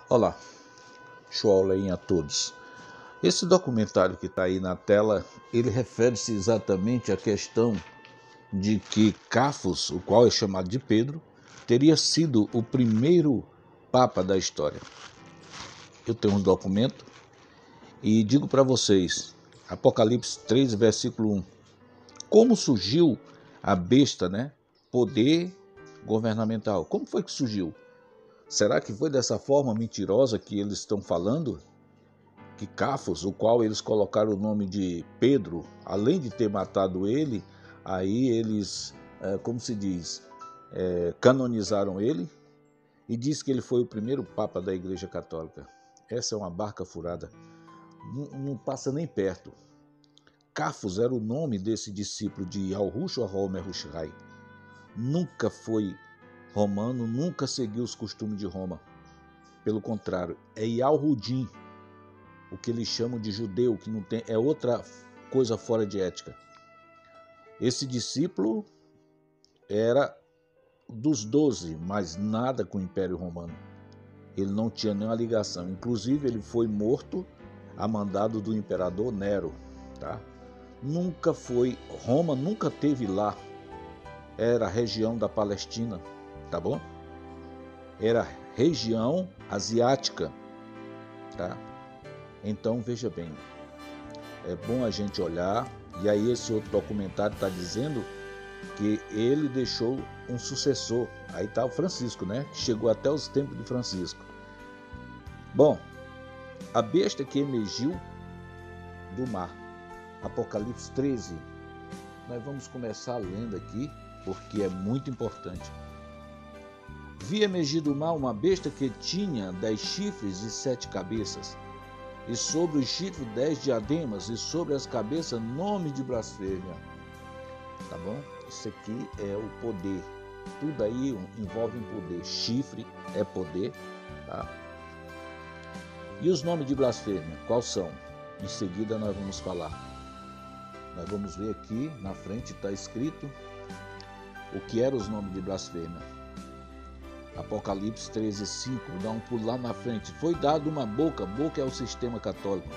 Olá, Shuaolin a todos. Esse documentário que está aí na tela, ele refere-se exatamente à questão de que Cafos, o qual é chamado de Pedro, teria sido o primeiro papa da história. Eu tenho um documento e digo para vocês, Apocalipse 3, versículo 1, como surgiu a besta, né? Poder governamental. Como foi que surgiu? Será que foi dessa forma mentirosa que eles estão falando? Que Cafos, o qual eles colocaram o nome de Pedro, além de ter matado ele, aí eles, como se diz, canonizaram ele e diz que ele foi o primeiro papa da Igreja Católica. Essa é uma barca furada, não passa nem perto. Cafos era o nome desse discípulo de Yahushua HaMashiach. Nunca foi romano, nunca seguiu os costumes de Roma. Pelo contrário, é Yahudim, o que eles chamam de judeu, que não tem, é outra coisa fora de ética. Esse discípulo era dos 12, mas nada com o Império Romano. Ele não tinha nenhuma ligação. Inclusive, ele foi morto a mandado do imperador Nero. Tá? Nunca foi, Roma nunca teve lá. Era a região da Palestina, tá bom? Era região asiática, tá? Então, veja bem, é bom a gente olhar, e aí esse outro documentário está dizendo que ele deixou um sucessor. Aí está o Francisco, né? Que chegou até os tempos de Francisco. Bom, a besta que emergiu do mar, Apocalipse 13. Nós vamos começar lendo aqui, porque é muito importante. Vi emergir do mar uma besta que tinha 10 chifres e 7 cabeças, e sobre os chifres 10 diademas, e sobre as cabeças nome de blasfêmia. Tá bom? Isso aqui é o poder. Tudo aí envolve um poder. Chifre é poder, tá? E os nomes de blasfêmia, quais são? Em seguida nós vamos falar. Nós vamos ver aqui na frente, está escrito o que eram os nomes de blasfêmia. Apocalipse 13, 5, dá um pulo lá na frente. Foi dado uma boca é o sistema católico,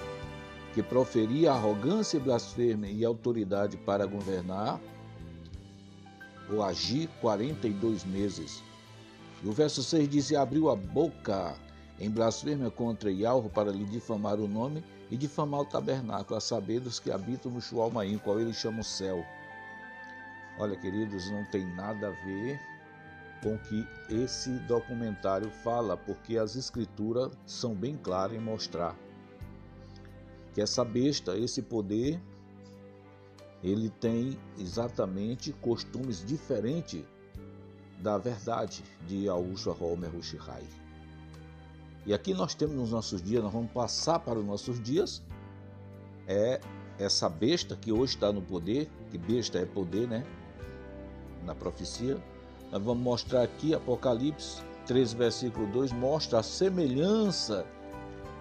que proferia arrogância e blasfêmia e autoridade para governar ou agir 42 meses. E o verso 6 diz: e abriu a boca em blasfêmia contra Yahweh para lhe difamar o nome e difamar o tabernáculo, a saber dos que habitam no Shualmaim, qual ele chama o céu. Olha, queridos, não tem nada a ver com o que esse documentário fala, porque as escrituras são bem claras em mostrar que essa besta, esse poder, ele tem exatamente costumes diferentes da verdade de Yahushua HaMashiach. E aqui nós temos nos nossos dias, nós vamos passar para os nossos dias, essa besta que hoje está no poder, que besta é poder, né? Na profecia. Nós vamos mostrar aqui, Apocalipse 13, versículo 2, mostra a semelhança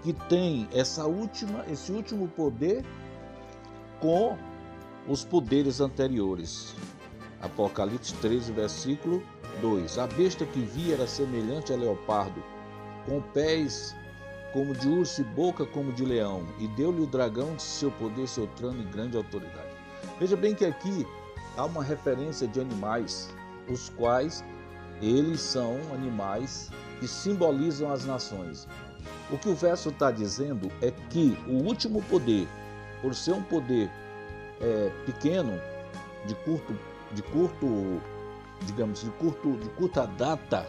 que tem esse último poder com os poderes anteriores. Apocalipse 13, versículo 2. A besta que vi era semelhante a leopardo, com pés como de urso e boca como de leão, e deu-lhe o dragão seu poder, seu trono e grande autoridade. Veja bem que aqui há uma referência de animais, os quais eles são animais que simbolizam as nações. O que o verso está dizendo é que o último poder, por ser um poder pequeno, de curta data,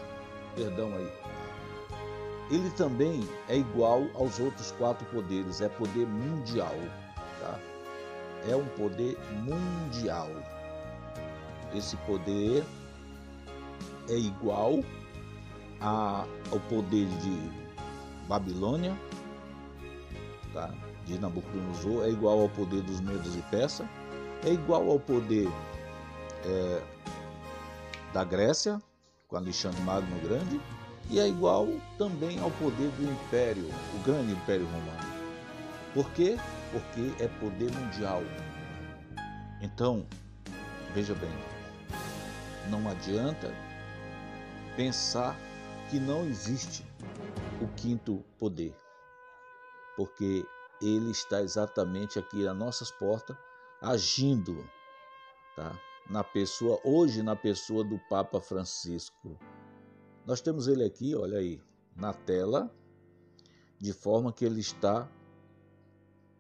ele também é igual aos outros 4 poderes, é poder mundial, tá? É um poder mundial. Esse poder é igual ao poder de Babilônia, tá? De Nabucodonosor, é igual ao poder dos Medos e Persa, é igual ao poder da Grécia, com Alexandre Magno Grande, e é igual também ao poder do Império, o grande Império Romano. Por quê? Porque é poder mundial. Então, veja bem, não adianta pensar que não existe o quinto poder, porque ele está exatamente aqui às nossas portas, agindo, tá? Hoje na pessoa do Papa Francisco. Nós temos ele aqui, olha aí, na tela, de forma que ele está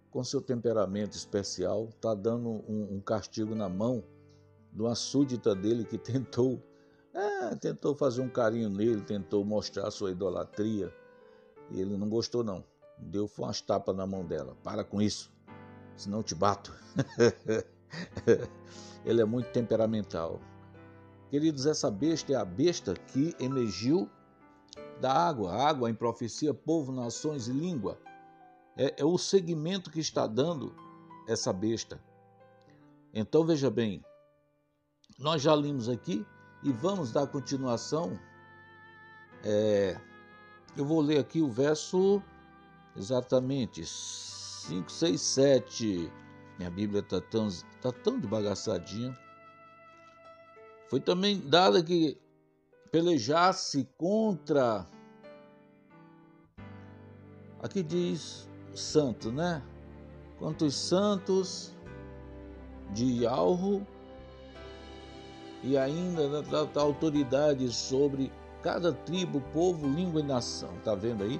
com seu temperamento especial, está dando um castigo na mão de uma súdita dele que tentou fazer um carinho nele, tentou mostrar sua idolatria, e ele não gostou não. Deu umas tapas na mão dela. Para com isso, senão eu te bato. Ele é muito temperamental. Queridos, essa besta é a besta que emergiu da água. Água em profecia, povo, nações e língua. É o segmento que está dando essa besta. Então veja bem, nós já lemos aqui e vamos dar continuação. Eu vou ler aqui o verso exatamente 5, 6, 7. Minha Bíblia está tão desbagaçadinha. Foi também dada que pelejasse contra... Aqui diz santo, né? Contra os santos de Alro e ainda da autoridade sobre cada tribo, povo, língua e nação. Está vendo aí?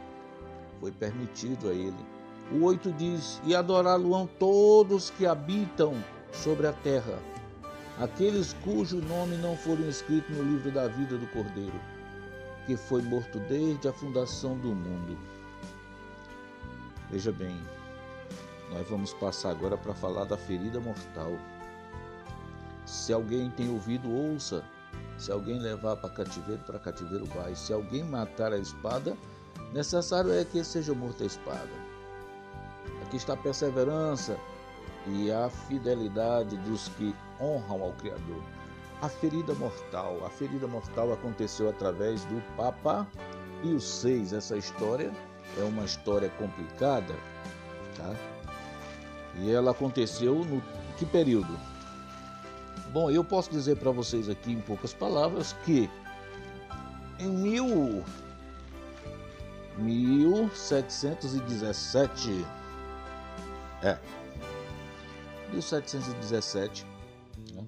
Foi permitido a ele. O 8 diz: e adorá-lo-ão todos que habitam sobre a terra, aqueles cujo nome não foram escritos no livro da vida do Cordeiro, que foi morto desde a fundação do mundo. Veja bem, nós vamos passar agora para falar da ferida mortal. Se alguém tem ouvido, ouça. Se alguém levar para cativeiro vai. Se alguém matar a espada, necessário é que seja morto a espada. Aqui está a perseverança e a fidelidade dos que honram ao Criador. A ferida mortal aconteceu através do Papa Pio VI. Essa história é uma história complicada, tá? E ela aconteceu no que período? Bom, eu posso dizer para vocês aqui em poucas palavras que em 1717, 1717, né,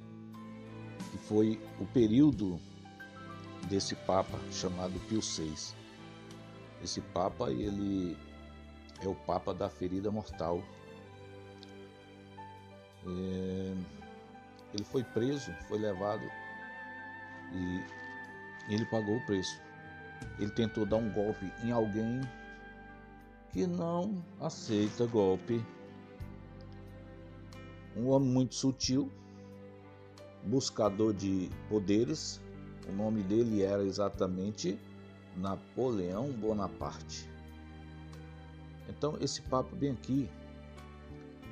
que foi o período desse Papa chamado Pio VI. Esse Papa, ele é o Papa da ferida mortal. Ele foi preso, foi levado e ele pagou o preço. Ele tentou dar um golpe em alguém que não aceita golpe. Um homem muito sutil, buscador de poderes. O nome dele era exatamente Napoleão Bonaparte. Então esse Papa bem aqui,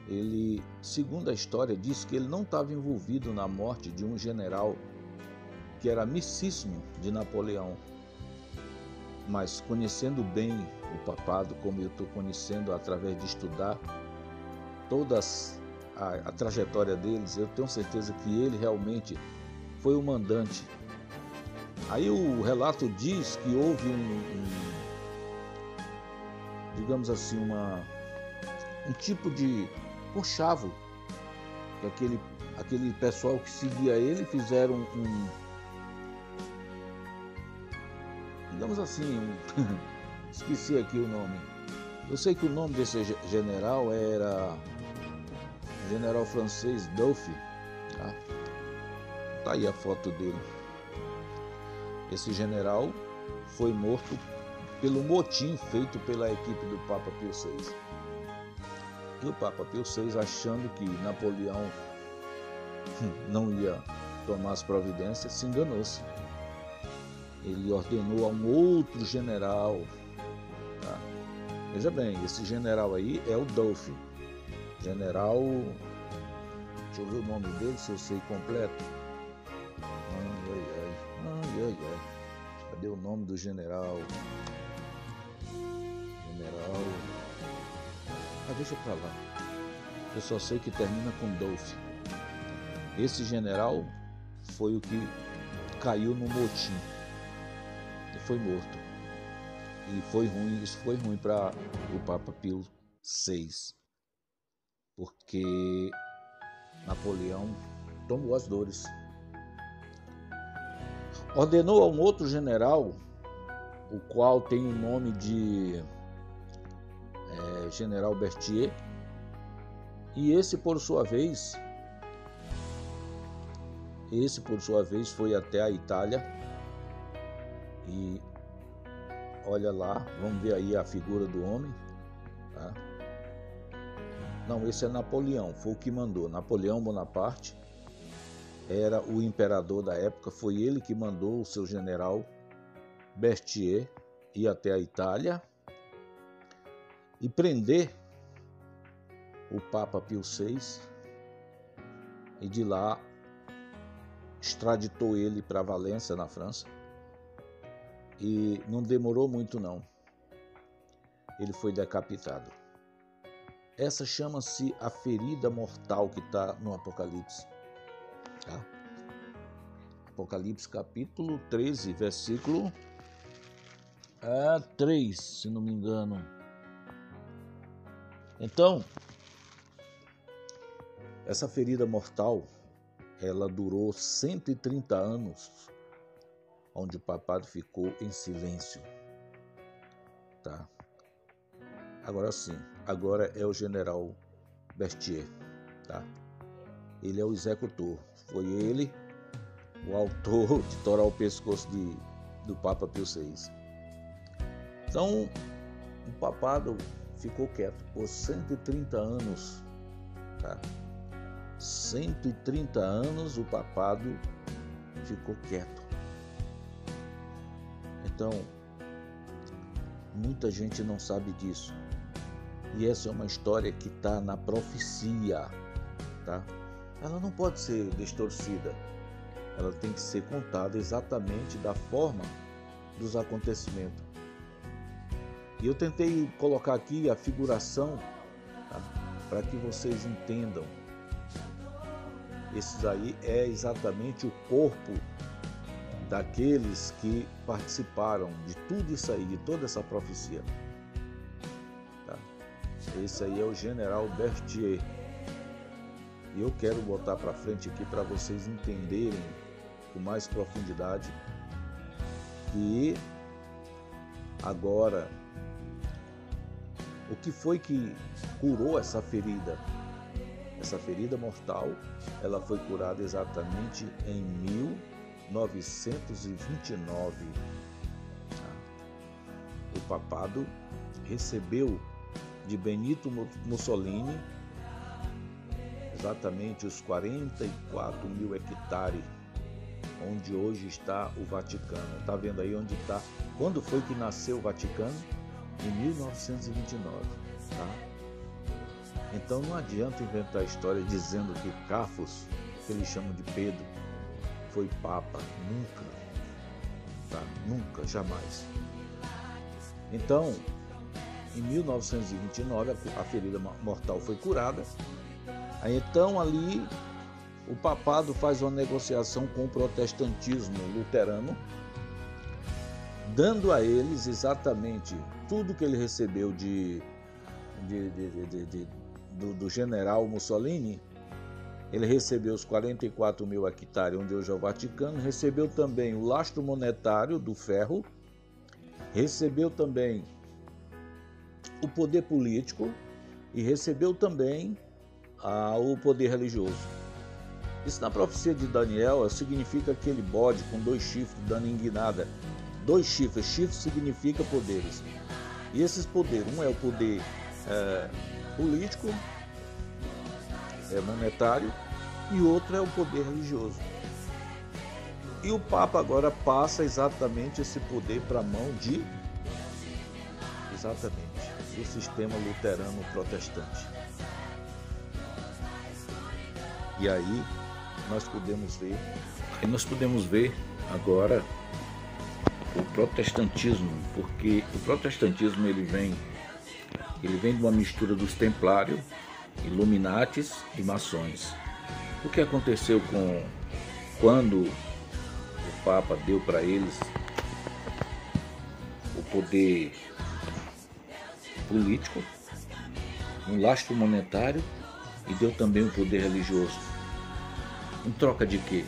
ele, segundo a história, diz que ele não estava envolvido na morte de um general que era amicíssimo de Napoleão. Mas conhecendo bem o papado, como eu estou conhecendo através de estudar toda a trajetória deles, eu tenho certeza que ele realmente foi o mandante. Aí o relato diz que houve digamos assim, um tipo de conchavo, que aquele pessoal que seguia ele fizeram digamos assim, esqueci aqui o nome. Eu sei que o nome desse general era general francês Dufy, tá? Tá aí a foto dele. Esse general foi morto pelo motim feito pela equipe do Papa Pio VI. E o Papa Pio VI, achando que Napoleão não ia tomar as providências, se enganou-se. Ele ordenou a um outro general. Tá? Veja bem, esse general aí é o Dufy. General... Deixa eu ver o nome dele, se eu sei completo. Ai. Cadê o nome do general? Deixa pra lá. Eu só sei que termina com Dufy. Esse general foi o que caiu no motim e foi morto. E isso foi ruim para o Papa Pio VI, porque Napoleão tomou as dores. Ordenou a um outro general, o qual tem o nome de General Berthier, e esse por sua vez foi até a Itália. E olha lá, vamos ver aí a figura do homem, tá? Não, esse é Napoleão, foi o que mandou. Napoleão Bonaparte era o imperador da época, foi ele que mandou o seu general Berthier ir até a Itália e prender o Papa Pio VI, e de lá extraditou ele para Valência, na França. E não demorou muito não, ele foi decapitado. Essa chama-se a ferida mortal que está no Apocalipse, tá? Apocalipse capítulo 13, versículo 3, se não me engano. Então, essa ferida mortal, ela durou 130 anos, onde o papado ficou em silêncio, tá? Agora sim, agora é o general Berthier, tá? Ele é o executor, foi ele o autor de torar o pescoço do Papa Pio VI. Então, o papado ficou quieto por 130 anos, tá? 130 anos o papado ficou quieto. Então, muita gente não sabe disso. E essa é uma história que está na profecia, tá? Ela não pode ser distorcida. Ela tem que ser contada exatamente da forma dos acontecimentos. E eu tentei colocar aqui a figuração, tá? Para que vocês entendam. Esses aí é exatamente o corpo daqueles que participaram de tudo isso aí, de toda essa profecia. Tá? Esse aí é o general Berthier. E eu quero botar para frente aqui para vocês entenderem com mais profundidade que agora o que foi que curou essa ferida? Essa ferida mortal, ela foi curada exatamente em 1929. O papado recebeu de Benito Mussolini exatamente os 44 mil hectares onde hoje está o Vaticano. Está vendo aí onde está? Quando foi que nasceu o Vaticano? Em 1929. Tá? Então não adianta inventar a história dizendo que Cafos, que eles chamam de Pedro, foi Papa. Nunca. Tá? Nunca, jamais. Então, em 1929, a ferida mortal foi curada. Aí, então, ali, o papado faz uma negociação com o protestantismo luterano, dando a eles exatamente tudo que ele recebeu do general Mussolini. Ele recebeu os 44 mil hectares onde hoje é o Vaticano, recebeu também o lastro monetário do ferro, recebeu também o poder político e recebeu também o poder religioso. Isso na profecia de Daniel significa aquele bode com 2 chifres dando enguinada. 2 chifres, chifre significa poderes. E esses poderes, um é o poder político, monetário, e outro é o poder religioso. E o Papa agora passa exatamente esse poder para a mão do sistema luterano protestante. E aí nós podemos ver agora o protestantismo, porque o protestantismo ele vem de uma mistura dos templários, Illuminatis e maçons. O que aconteceu quando o Papa deu para eles o poder político, um lastro monetário e deu também um poder religioso. Em troca de quê?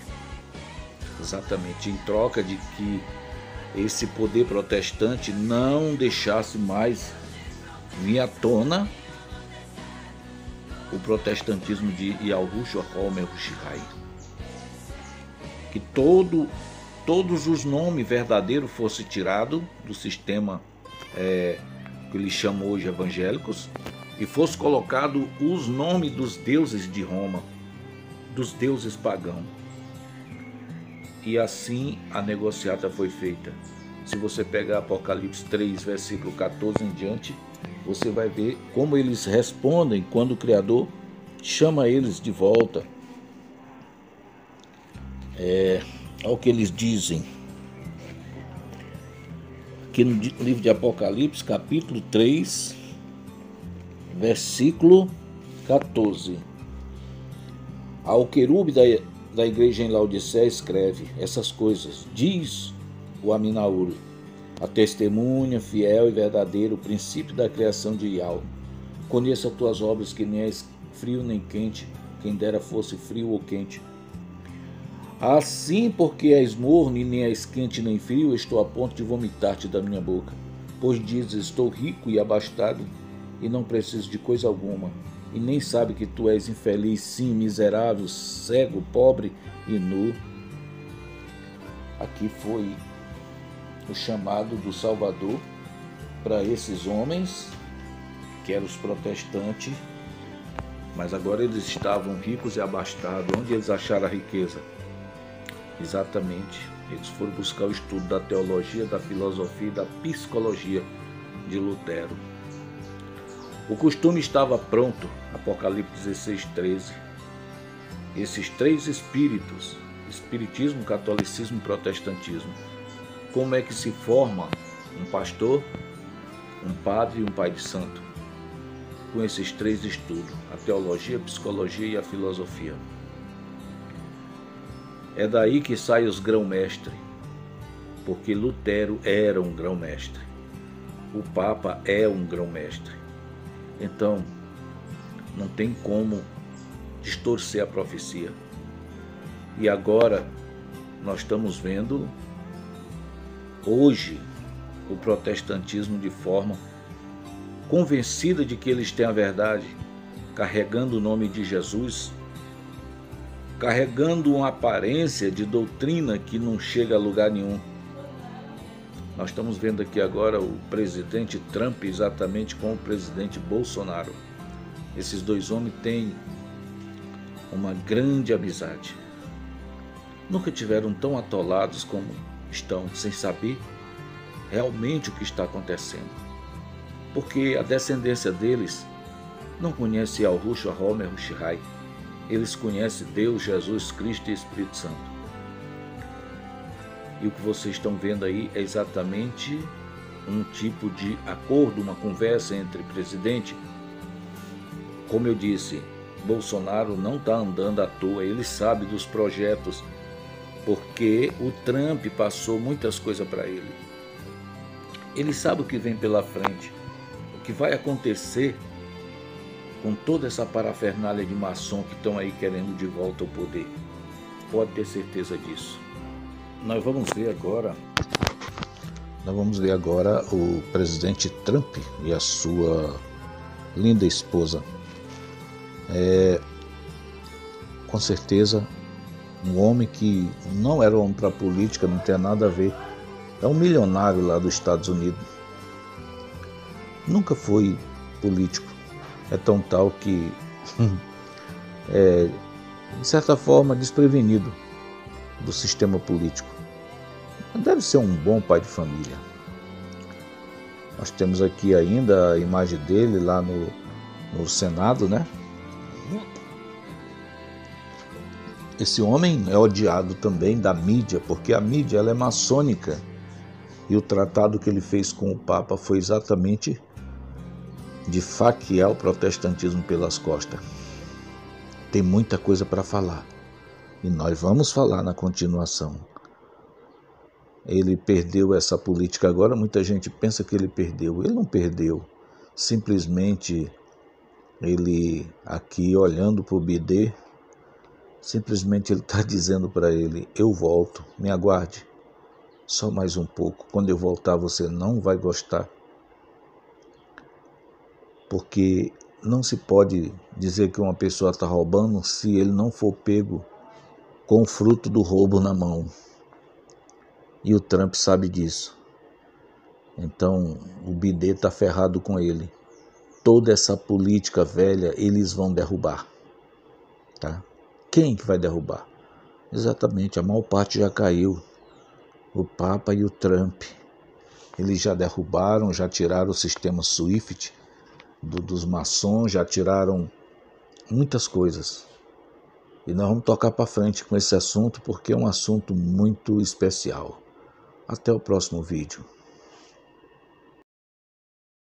Exatamente, em troca de que esse poder protestante não deixasse mais vir à tona o protestantismo de Yahushua HaMashiach. Que todos os nomes verdadeiros fossem tirados do sistema que eles chamam hoje evangélicos e fosse colocado os nomes dos deuses de Roma, dos deuses pagãos. E assim a negociata foi feita. Se você pegar Apocalipse 3, versículo 14 em diante, você vai ver como eles respondem quando o Criador chama eles de volta. Ao que eles dizem. Aqui no livro de Apocalipse, capítulo 3, versículo 14. Ao querube da igreja em Laodiceia escreve essas coisas. Diz o Aminaúri, a testemunha fiel e verdadeira, o princípio da criação de Yahweh. Conheça as tuas obras, que nem és frio nem quente, quem dera fosse frio ou quente. Assim, porque és morno e nem és quente nem frio, estou a ponto de vomitar-te da minha boca. Pois dizes, estou rico e abastado, e não preciso de coisa alguma, e nem sabe que tu és infeliz, sim, miserável, cego, pobre e nu. Aqui foi o chamado do Salvador para esses homens, que eram os protestantes, mas agora eles estavam ricos e abastados. Onde eles acharam a riqueza? Exatamente, eles foram buscar o estudo da teologia, da filosofia e da psicologia de Lutero. O costume estava pronto, Apocalipse 16, 13. Esses três espíritos, espiritismo, catolicismo e protestantismo. Como é que se forma um pastor, um padre e um pai de santo? Com esses três estudos, a teologia, a psicologia e a filosofia. É daí que saem os grão-mestres, porque Lutero era um grão-mestre. O Papa é um grão-mestre. Então, não tem como distorcer a profecia. E agora, nós estamos vendo, hoje, o protestantismo de forma convencida de que eles têm a verdade, carregando o nome de Jesus, carregando uma aparência de doutrina que não chega a lugar nenhum. Nós estamos vendo aqui agora o presidente Trump exatamente com o presidente Bolsonaro. Esses dois homens têm uma grande amizade. Nunca tiveram tão atolados como estão, sem saber realmente o que está acontecendo. Porque a descendência deles não conhece Yahushua HaMashiach. Eles conhecem Deus, Jesus Cristo e Espírito Santo. E o que vocês estão vendo aí é exatamente um tipo de acordo, uma conversa entre presidente. Como eu disse, Bolsonaro não está andando à toa, ele sabe dos projetos, porque o Trump passou muitas coisas para ele. Ele sabe o que vem pela frente, o que vai acontecer com toda essa parafernália de maçom que estão aí querendo de volta o poder. Pode ter certeza disso. Nós vamos ver agora o presidente Trump e a sua linda esposa. Com certeza, um homem que não era homem para política, não tem nada a ver. É um milionário lá dos Estados Unidos. Nunca foi político. É tão tal que de certa forma, desprevenido do sistema político. Deve ser um bom pai de família. Nós temos aqui ainda a imagem dele lá no Senado, né? Esse homem é odiado também da mídia, porque a mídia ela é maçônica. E o tratado que ele fez com o Papa foi exatamente de faquear o protestantismo pelas costas. Tem muita coisa para falar. E nós vamos falar na continuação. ele perdeu essa política agora. Muita gente pensa que ele perdeu. Ele não perdeu. Simplesmente ele aqui olhando para o BD, simplesmente ele está dizendo para ele: eu volto, me aguarde, só mais um pouco. Quando eu voltar você não vai gostar. Porque não se pode dizer que uma pessoa está roubando se ele não for pego com o fruto do roubo na mão. E o Trump sabe disso. Então o BD está ferrado com ele. Toda essa política velha eles vão derrubar. Tá? Quem que vai derrubar? Exatamente, a maior parte já caiu. O Papa e o Trump. Eles já derrubaram, já tiraram o sistema SWIFT dos maçons, já tiraram muitas coisas. E nós vamos tocar para frente com esse assunto porque é um assunto muito especial. Até o próximo vídeo.